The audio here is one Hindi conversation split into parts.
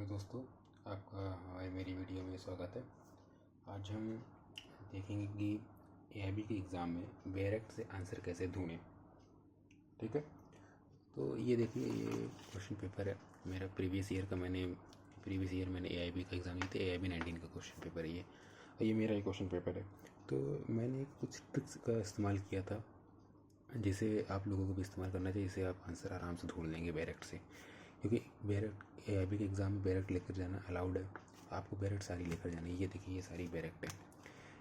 दोस्तों, आपका हमारी मेरी वीडियो में स्वागत है। आज हम देखेंगे कि एआईबी के एग्ज़ाम में डायरेक्ट से आंसर कैसे ढूंढें। ठीक है, तो ये देखिए, ये क्वेश्चन पेपर है मेरा प्रीवियस ईयर मैंने एआईबी का एग्ज़ाम दिया था। एआईबी 19 का क्वेश्चन पेपर है ये, और ये मेरा ही क्वेश्चन पेपर है। तो मैंने कुछ ट्रिक्स का इस्तेमाल किया था जिसे आप लोगों को भी इस्तेमाल करना चाहिए, जिससे आप आंसर आराम से ढूंढ लेंगे डायरेक्ट से। क्योंकि बैरेक्ट एआईबी के एग्ज़ाम में बैरेक्ट लेकर जाना अलाउड है, आपको बैरेक्ट सारी लेकर जानी है। ये देखिए, ये सारी बैरेक्ट है।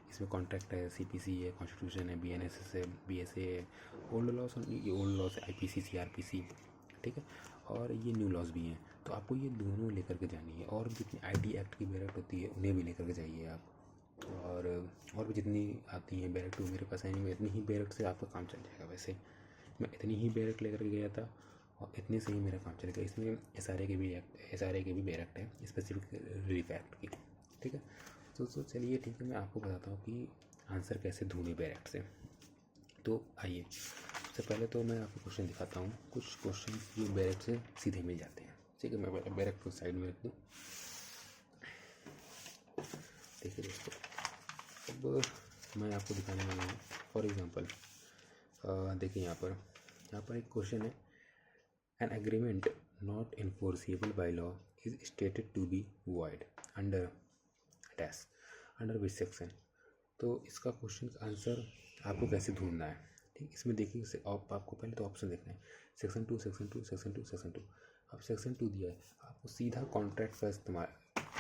इसमें कॉन्ट्रैक्ट है, सीपीसी है, कॉन्स्टिट्यूशन है, बीएनएसएस है, बीएसए है, ओल्ड लॉस, ये ओल्ड लॉस है, आईपीसी, सीआरपीसी। ठीक है, और ये न्यू लॉस भी हैं। तो आपको ये दोनों लेकर के जानी है, और जितनी आईटी एक्ट की बैरेक्ट होती है उन्हें भी लेकर के जाइए आप। और भी जितनी आती हैं बैरेक्ट, वो मेरे पास है नहीं, मैं इतनी ही बैरेक्ट से आपका काम चल जाएगा। वैसे मैं इतनी ही बैरेक्ट लेकर के गया था और इतने से ही मेरा काम चलेगा। इसमें एसआरए के भी बैरेक्ट है, स्पेसिफिक रिलीफ एक्ट की। ठीक है, तो चलिए ठीक है, मैं आपको बताता हूँ कि आंसर कैसे ढूंढे बैरेक्ट से। तो आइए, सबसे पहले तो मैं आपको क्वेश्चन दिखाता हूँ। कुछ क्वेश्चन जो बैरेक्ट से सीधे मिल जाते हैं। ठीक है, मैं पहले बैरेक्ट को साइड में रख दूँ। देखिए दोस्तों, अब मैं आपको दिखाने वाला हूँ। फॉर एग्जांपल देखिए, यहाँ पर एक क्वेश्चन है, an agreement not enforceable by law is stated to be void under dash under which section. तो इसका क्वेश्चन का आंसर आपको कैसे ढूंढना है। ठीक, इसमें देखिए, आपको पहले तो ऑप्शन देखना है, सेक्शन 2, सेक्शन 2, सेक्शन 2, सेक्शन 2। अब सेक्शन 2 दिया है, आपको सीधा कॉन्ट्रैक्ट का इस्तेमाल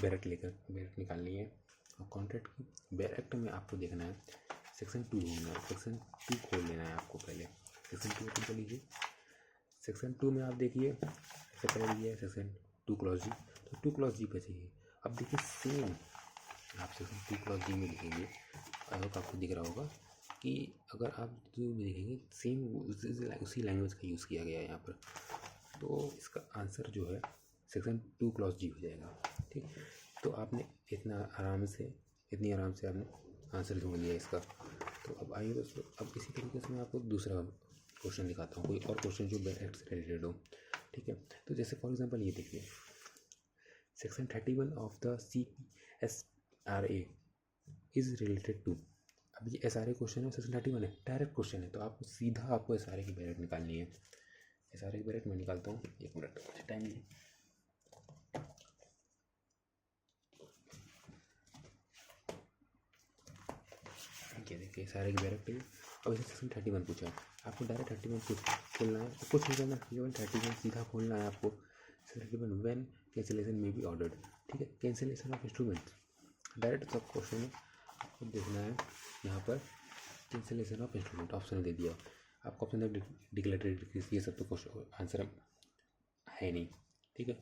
बैरेक्ट निकालनी है। और कॉन्ट्रैक्ट की बैरेक्ट में आपको देखना है, सेक्शन 2 ढूंढना है। सेक्शन 2 खोल लेना है आपको पहले। सेक्शन 2 ओपन कर लीजिए। सेक्शन 2 में आप देखिए, सबसे पहले दिया है सेक्शन 2 क्लॉज जी, तो 2 क्लॉज जी पे चाहिए। अब देखिए, सेम आप सेक्शन 2 क्लॉज जी में लिखेंगे। आई होप आपको दिख रहा होगा कि अगर आप जो में लिखेंगे, सेम उसी लैंग्वेज का यूज़ किया गया है यहाँ पर। तो इसका आंसर जो है सेक्शन 2 क्लॉज जी हो जाएगा। ठीक, तो आपने इतनी आराम से आपने आंसर ढूंढ लिया इसका। तो अब आइए दोस्तों, अब इसी तरीके से मैं आपको दूसरा क्वेश्चन दिखाता हूँ, कोई और क्वेश्चन जो बैरेक्ट से रिलेटेड हो। ठीक है, तो जैसे फॉर एग्जांपल ये देखिए, section 31 of the CPSRA is related to. अब ये SRA क्वेश्चन है, सेक्शन 31 है, डायरेक्ट क्वेश्चन है। तो आपको SRA की बैरेक्ट निकालनी है। SRA की बैरेक्ट मैं निकालता हूँ, 1 मिनट टाइम लीजिए। ये देखिए, SRA की बैरेक्ट है। अब इसे सेक्शन 31 पूछा है, आपको डायरेक्ट 31 खोलना है, कुछ नहीं करना, केवल 31 सीधा खोलना है आपको। 31 व्हेन कैंसिलेशन में बी ऑर्डर्ड। ठीक है, कैंसिलेशन ऑफ इंस्ट्रूमेंट, डायरेक्ट सब क्वेश्चन है। आपको देखना है यहाँ पर कैंसिलेशन ऑफ इंस्ट्रूमेंट, ऑप्शन दे दिया आपको। ऑप्शन डिक्लेरेटरी डिक्रीज, ये सब तो क्वेश्चन आंसर है नहीं। ठीक है,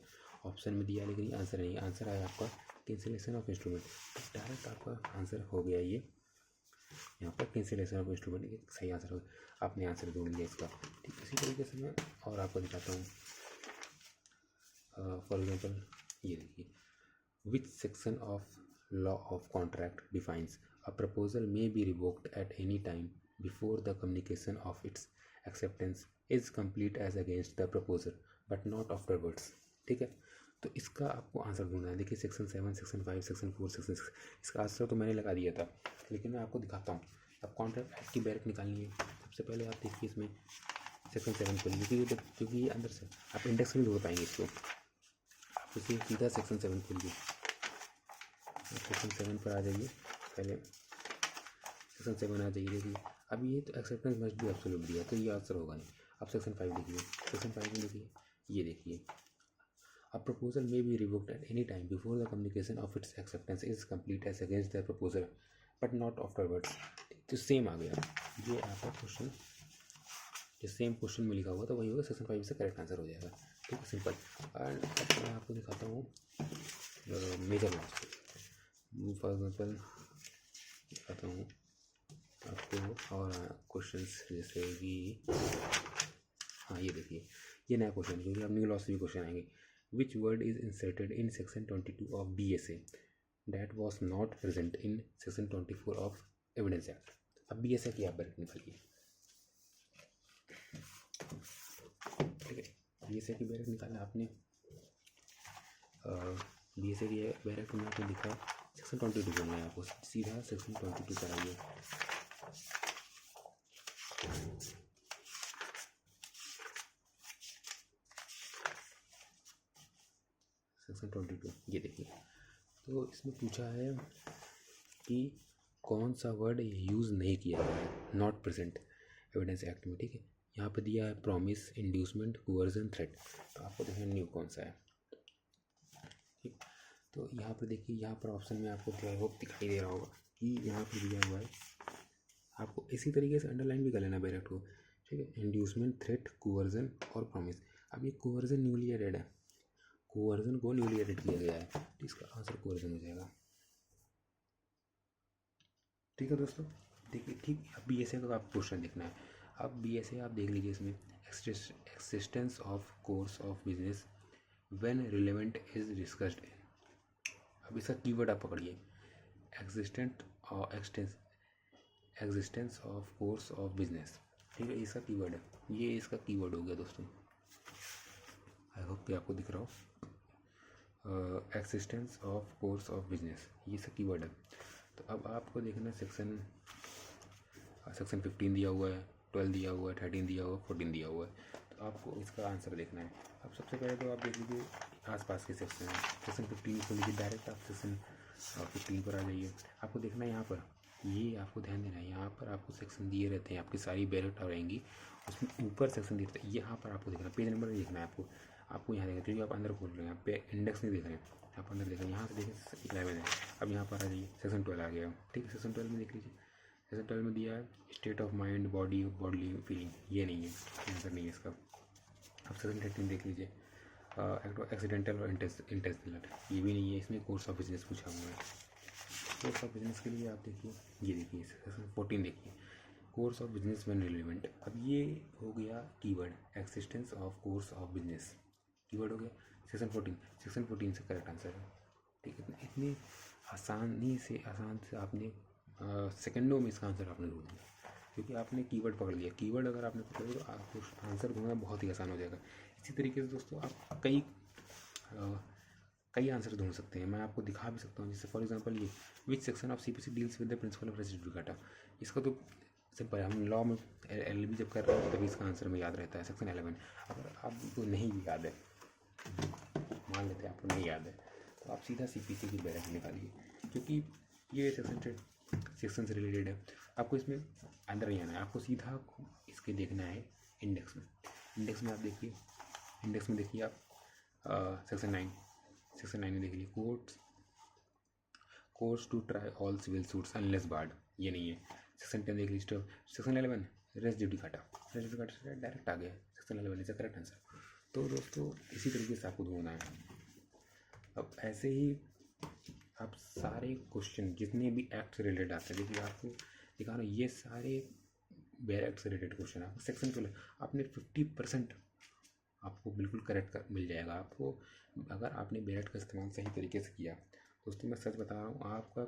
ऑप्शन में दिया लेकिन आंसर नहीं, आंसर आया आपका कैंसिलेशन ऑफ इंस्ट्रूमेंट। डायरेक्ट आपका आंसर हो गया ये यहाँ पर, कैंसिलेशन ऑफ इंस्ट्रूमेंट एक सही आंसर हो। आपने आंसर ढूंढ लिया इसका। ठीक, इसी तरीके से मैं और आपको दिखाता हूँ। फॉर एग्जांपल ये देखिए, which section of law of contract defines a proposal may be revoked at any time before the communication of its acceptance is complete as against the proposal but not afterwards. ठीक है, तो इसका आपको आंसर ढूंढना है। देखिए, सेक्शन 7, सेक्शन 5, सेक्शन 4, सेक्शन 6। इसका आंसर तो मैंने लगा दिया था, लेकिन मैं आपको दिखाता हूँ। अब कॉन्ट्रैक्ट एक्ट की बैरेक्ट निकालनी है। सबसे पहले आप देखिए, इसमें सेक्शन 7 खोलिए, क्योंकि ये अंदर से आप इंडेक्स में ढूंढ पाएंगे इसको। आप इसे सीधा सेक्शन 7 खोलिए, सेक्शन 7 पर आ जाइए। पहले सेक्शन 7 आ जाइए। देखिए, अब ये तो एक्सेप्टेंस मस्ट बी एब्सोल्यूट दिया, तो ये आंसर होगा नहीं। अब सेक्शन 5 देखिए, सेक्शन 5 में देखिए, ये देखिए, A proposal may be revoked at any time before the communication of its acceptance is complete as against the proposal, but not afterwards। तो सेम आ गया ये आपका क्वेश्चन, जो सेम क्वेश्चन में लिखा हुआ था वही होगा। सेक्शन 5 से करेक्ट आंसर हो जाएगा। ठीक है, सिंपल। एंड अब मैं आपको दिखाता हूँ मेजर लॉस। फॉर एग्जाम्पल दिखाता हूँ आपको और क्वेश्चंस, जैसे कि हाँ, ये देखिए, ये नया क्वेश्चन है, क्योंकि अब न्यू लॉस से भी क्वेश्चन आएंगे। Which word is inserted in section 22 of BSA that was not present in section 24 of Evidence Act। अब BSA की आप बैरेक्ट निकालिए। ठीक है, BSA की बैरेक्ट निकालना आपने। BSA की डायरेक्ट में आपने लिखा है सेक्शन 22 बोलना है आपको, सीधा सेक्शन 22 कराइए। सेक्शन 22 ये देखिए, तो इसमें पूछा है कि कौन सा वर्ड यूज़ नहीं किया गया है नॉट प्रेजेंट एविडेंस एक्ट में, ठीक है। यहाँ पे दिया है प्रॉमिस, इंड्यूसमेंट, कोअर्जन, थ्रेट, तो आपको देखना न्यू कौन सा है, ठीक। तो यहाँ पर देखिए, यहाँ पर ऑप्शन में आपको जो है वो दिखाई दे रहा होगा कि यहाँ पर दिया हुआ है, आपको इसी तरीके से अंडरलाइन भी कर लेना डायरेक्ट को, ठीक है। इंड्यूसमेंट, थ्रेट, कोअर्जन और प्रॉमिस। अब ये कोअर्जन न्यूली एडेड है, कोअर्जन को न्यूली एडिट किया गया है, तो इसका आंसर कोअर्जन हो जाएगा, ठीक है दोस्तों। देखिए, ठीक। अब BSA का आपको क्वेश्चन देखना है। अब BSA आप देख लीजिए, इसमें existence of course of business when relevant is discussed. अब इसका कीवर्ड आप पकड़िए, एग्जिस्टेंट और existence of course of business, ठीक है, इसका कीवर्ड है, ये इसका कीवर्ड हो गया दोस्तों। आई होप कि आपको दिख रहा हो, existence of course of business, ये इसका कीवर्ड है। तो अब आपको देखना है सेक्शन 15 दिया हुआ है, 12 दिया हुआ है, 13 दिया हुआ है, 14 दिया हुआ है, तो आपको इसका आंसर देखना है। अब सबसे पहले तो आप देख लीजिए आसपास के सेक्शन है, सेक्शन 15 को लीजिए, डायरेक्ट आप सेक्शन 15 पर आ जाइए। आपको देखना है यहाँ पर, ये आपको ध्यान देना है, यहाँ पर आपको सेक्शन दिए रहते हैं, आपकी सारी बैलेट रहेंगी, उसमें ऊपर सेक्शन दिए रहते हैं, यहाँ पर आपको देखना, पेज नंबर देखना है आपको यहाँ देखना, क्योंकि आप अंदर खोल रहे हैं, यहाँ पे इंडेक्स नहीं देख रहे हैं, आप अंदर देख रहे हैं, यहाँ से देखें 11 है। अब यहाँ पर आ जाइए, सेक्शन 12 आ गया, ठीक है। सेक्शन 12 में देख लीजिए, सेक्शन 12 में दिया है state of mind, body feeling, ये नहीं है, आंसर नहीं है इसका। अब सेक्शन 13 देख लीजिए, एक्सीडेंटल और इंटेंशनल, ये भी नहीं है, इसमें कोर्स ऑफ बिजनेस पूछा हुआ है। कोर्स ऑफ बिजनेस के लिए आप देखिए, ये देखिए सेक्शन 14 देखिए, course of business when relevant. अब ये हो गया keyword, existence of course of business, keyword हो गया सेक्शन 14 से करेक्ट आंसर है, ठीक है। इतनी आसान से आपने सेकंडों में इसका आंसर आपने ढूंढ लिया, क्योंकि आपने कीवर्ड पकड़ लिया। कीवर्ड अगर आपने पकड़ लिया तो आपको आंसर ढूंढना बहुत ही आसान हो जाएगा। इसी तरीके से दोस्तों आप कई आंसर ढूंढ सकते हैं, मैं आपको दिखा भी सकता हूँ। जैसे फॉर एग्जांपल ये, विच section of CPC deals with the principle of residue data, इसका तो सिंपल है, हम लॉ में LLB जब कर रहे हैं तभी इसका आंसर में याद रहता है, सेक्शन 11। अगर आपको नहीं भी याद है, मान लेते हैं आपको नहीं याद है, तो आप सीधा CPC की बैलेट निकालिए, क्योंकि ये सेक्शन से रिलेटेड है, आपको इसमें अंदर नहीं आना है, आपको सीधा इसके देखना है इंडेक्स में। आप देखिए, इंडेक्स में देखिए आप सेक्शन 9 में देख लीजिए, courts to try all civil suits unless barred, ये नहीं है। सेक्शन 10 देख लीजिए, सेक्शन 11 रेस ड्यूटी काटा से डायरेक्ट आ गया, सेक्शन 11 इज करेक्ट आंसर। तो दोस्तों इसी तरीके से आपको ढूंढना है। अब ऐसे ही आप सारे क्वेश्चन जितने भी एक्ट से रिलेटेड आते हैं, देखिए आपको दिखा रहा हूँ, ये सारे बेयर एक्ट से रिलेटेड क्वेश्चन आपको सेक्शन 12 आपने 50% आपको बिल्कुल करेक्ट मिल जाएगा आपको, अगर आपने बेयर का इस्तेमाल सही तरीके से किया। दोस्तों मैं सच बता रहा हूँ, आपका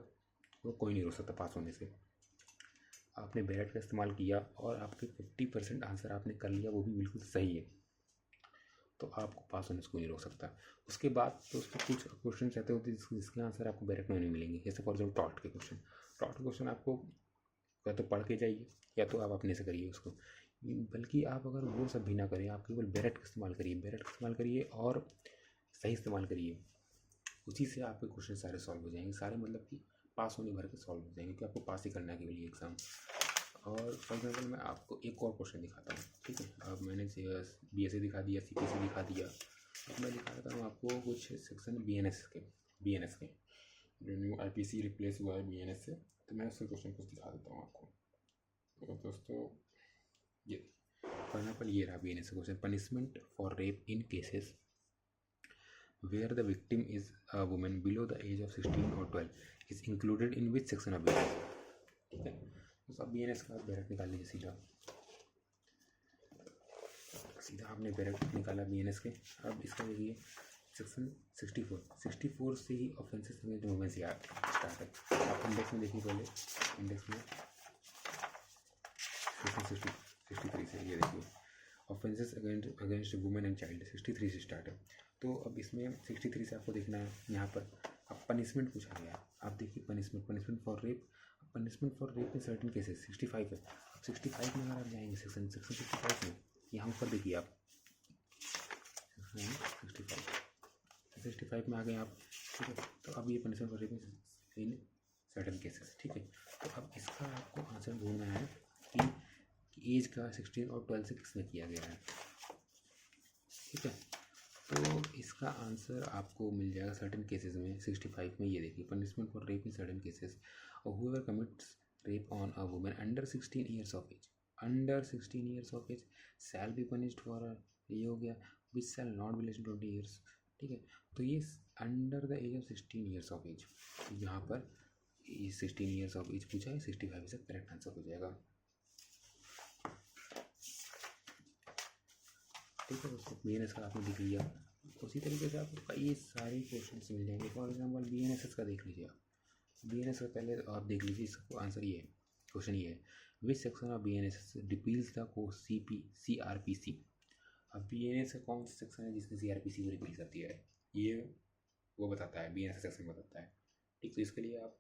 कोई नहीं रोक सकता पास होने से। आपने बेयर का इस्तेमाल किया और आपके 50% आंसर आपने कर लिया, वो भी बिल्कुल सही है, तो आपको पास होने से कोई नहीं रोक सकता। उसके बाद दोस्तों कुछ क्वेश्चन ऐसे होते हैं जिसके आंसर आपको डायरेक्ट में नहीं मिलेंगे। जैसे फॉर एग्जाम्पल टॉट के क्वेश्चन आपको या तो पढ़ के जाइए या तो आप अपने से करिए उसको, बल्कि आप अगर वो सब भी ना करें, आप केवल बेरेट का इस्तेमाल करिए और सही इस्तेमाल करिए, उसी से आपके क्वेश्चन सारे सॉल्व हो जाएंगे, सारे मतलब कि पास होने भर के सॉल्व हो जाएंगे, क्योंकि आपको पास ही करना है केवल ये एग्ज़ाम। और फॉर एग्जाम्पल मैं आपको एक और क्वेश्चन दिखाता हूँ, ठीक है। अब मैंने BSA दिखा दिया, CPC दिखा दिया, अब मैं दिखा देता हूँ आपको कुछ सेक्शन BNS के जो न्यू IPC रिप्लेस हुआ है BNS से, तो मैं उससे क्वेश्चन कुछ दिखा देता हूँ आपको। तो दोस्तों ये फॉर एग्जाम्पल ये रहा BNS question, punishment for rape in cases where the victim is a woman below the age of 16 or 12 is included in which section of BNS, ठीक है। तो सब BNS का बैरेट निकाल लीजिए, सीधा आपने बैरेट निकाला BNS के। अब इसका देखिए सेक्शन 64 से ही ऑफेंसेस अगेंस्ट वुमेन स्टार्ट है। आप इंडेक्स में देखिए, पहले इंडेक्स में सेक्शन 63 से, ये देखिए offences against women and child 63 से स्टार्ट है। तो अब इसमें 63 से आपको देखना है, यहाँ पर अब पनिशमेंट पूछा गया है। आप देखिए punishment for rape, punishment for rape in certain cases 65 है। अब 65 में अगर आप जाएंगे सेक्शन 65 में, यहाँ ऊपर देखिए आप 65 में आ गए आप, ठीक है। तो अब ये punishment for rape in certain cases, ठीक है। तो अब इसका आपको आंसर ढूंढना है कि एज का 16 और 12 से किसमें किया गया है, ठीक है। तो इसका आंसर आपको मिल जाएगा सर्टेन केसेस में 65 में। ये देखिए punishment for rape in certain cases, whoever commits rape on a woman under 16 years of age, under 16 years of age shall be punished for, ये हो गया, which shall not be less than 20 years, ठीक है। तो ये under the age of 16 years of age, यहाँ पर 16 ईयर्स ऑफ एज पूछा है, 65 से करेक्ट आंसर हो जाएगा, ठीक है दोस्तों। BNS का आपने देख लिया, उसी तरीके से आपको ये सारे क्वेश्चन मिल जाएंगे। फॉर एग्जांपल BNSS का देख लीजिए आप, BNS का पहले आप देख लीजिए, इसका आंसर ये है, क्वेश्चन ये है, which section of BNSS repeals the course CRPC। अब BNS का कौन सा सेक्शन है जिसमें CRPC को रिपील करती है, ये वो बताता है, BNSS सेक्शन बताता है, ठीक। तो इसके लिए आप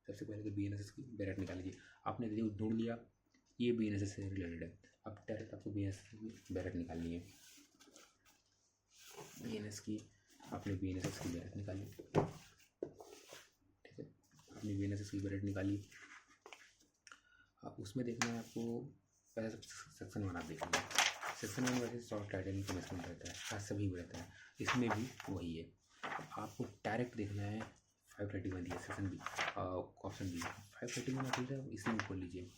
सबसे पहले तो BNSS की बैरेट निकाल लीजिए। आपने ढूंढ लिया ये BNSS से रिलेटेड है, अब डायरेक्ट आपको BNSS की बैरेट निकालनी है। BNS की आपने BNSS की बैरेट निकाली, ठीक है। आपने BNSS की बैरेट निकाली, अब उसमें देखना है आपको, पहले सेक्शन 1 आप देख लीजिए। सेक्शन 1 वैसे शॉर्ट टाइटल इन्फॉर्मेशन रहता है, आज सभी में रहता है, इसमें भी वही है। आपको डायरेक्ट देखना है 531 दिया सेक्शन बी, ऑप्शन बी 531 आप लीजिए, इसमें खोल लीजिए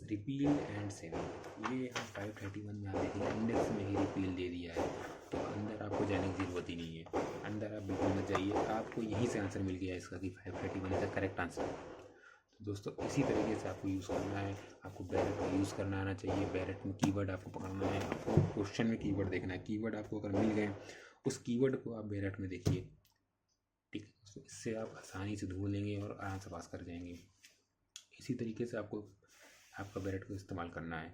रिपील एंड सेविंग, ये यहाँ 531 में आप देखिए इंडेक्स में ही रिपील दे दिया है, तो अंदर आपको जाने की ज़रूरत ही नहीं है, अंदर आप बिल्कुल मत जाइए, आपको यहीं से आंसर मिल गया इसका कि 531 इज द करेक्ट आंसर। तो दोस्तों इसी तरीके से आपको यूज़ करना है, आपको बैरेट का यूज़ करना आना चाहिए। बैरेट में कीवर्ड आपको पकड़ना है, आपको क्वेश्चन में कीवर्ड देखना है, कीवर्ड आपको अगर मिल गए उस कीवर्ड को आप बैरेट में देखिए, ठीक है। इससे आप आसानी से ढूंढ लेंगे और आराम से पास कर जाएंगे। इसी तरीके से आपको आपका बैरेट को इस्तेमाल करना है,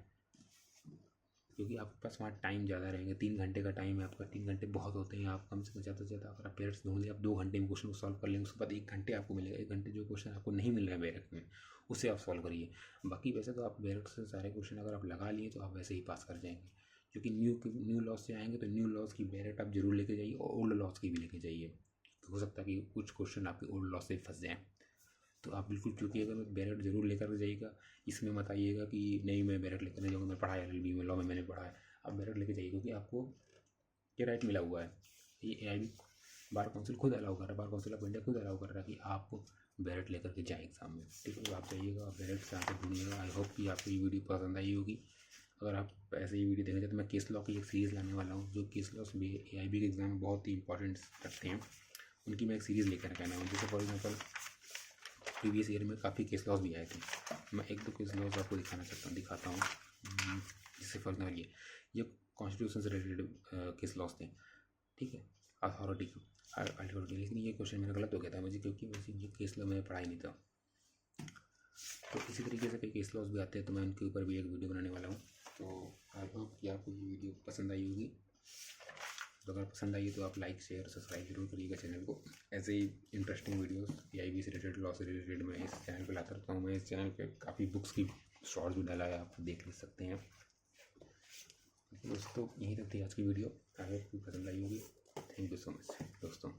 क्योंकि आपके पास वहाँ टाइम ज़्यादा रहेंगे, 3 घंटे का टाइम है आपका, 3 घंटे बहुत होते हैं, आप कम से कम ज़्यादा से ज़्यादा अगर आप बैरेट्स ढूंढ लें, आप 2 घंटे में क्वेश्चन को सॉल्व कर लेंगे, उसके बाद 1 घंटे आपको मिलेगा, 1 घंटे जो क्वेश्चन आपको नहीं मिल रहा है बैरेट में उसे आप सॉल्व करिए। बाकी वैसे तो आप बैरेट से सारे क्वेश्चन अगर आप लगा लिए तो आप वैसे ही पास कर जाएंगे, क्योंकि न्यू लॉस से आएंगे तो न्यू लॉस की बैरेट आप जरूर लेके जाइए और ओल्ड लॉस की भी लेके जाइए, हो सकता है कि कुछ क्वेश्चन आपके ओल्ड लॉस से फंस जाएँ। तो आप बिल्कुल चूकिएगा, बैरेट जरूर लेकर जाइएगा, इसमें मत आइएगा कि नहीं मैं बैरेट लेकर नहीं जाऊँगा, मैं पढ़ा है LLB में, लॉ में मैंने पढ़ा है। आप बैरेट लेके जाइए, क्योंकि आपको ये राइट मिला हुआ है, ये AIB बार काउंसिल खुद अलाउ कर रहा है, बार काउंसिल ऑफ इंडिया खुद अलाउ कर रहा है कि आप बैरेट लेकर के जाएँ एग्जाम में, ठीक है। तो आप जाइएगा, बैरेट से आकर ढूंढिएगा। आई होप कि आपको ये वीडियो पसंद आई होगी। अगर आप ऐसे ही वीडियो देखना चाहते तो मैं केस लॉ की एक सीरीज़ लाने वाला हूँ, जो केस लॉ भी AIB के एग्जाम में बहुत ही इंपॉर्टेंट रखते हैं, उनकी मैं एक सीरीज़ लेकर कहना हूँ। जैसे फॉर एग्जाम्पल प्रीवियस ईयर में काफ़ी केस लॉस भी आए थे, मैं 1-2 केस लॉस आपको दिखाता हूँ। जैसे फॉर एग्जाम्पल ये कॉन्स्टिट्यूशन से रिलेटेड केस लॉस थे, ठीक है, अथॉरिटी के, लेकिन ये क्वेश्चन मेरा गलत हो गया था मुझे, क्योंकि वैसे ये केस लॉ मैंने पढ़ा ही नहीं था। तो इसी तरीके से कई केस लॉस भी आते हैं, तो मैं उनके ऊपर भी एक वीडियो बनाने वाला हूँ। तो आई होप कि आपको ये वीडियो पसंद आई होगी। तो अगर पसंद आई तो आप लाइक शेयर सब्सक्राइब जरूर करिएगा चैनल को। ऐसे ही इंटरेस्टिंग वीडियोस AIB से रिलेटेड, लॉ से रिलेटेड मैं इस चैनल पे लाता रहता हूँ। मैं इस चैनल पे काफ़ी बुक्स की शॉर्ट्स भी डाला है, आप देख सकते हैं। दोस्तों यहीं तक थी आज की वीडियो, आई होप पसंद आई होगी। थैंक यू सो मच दोस्तों।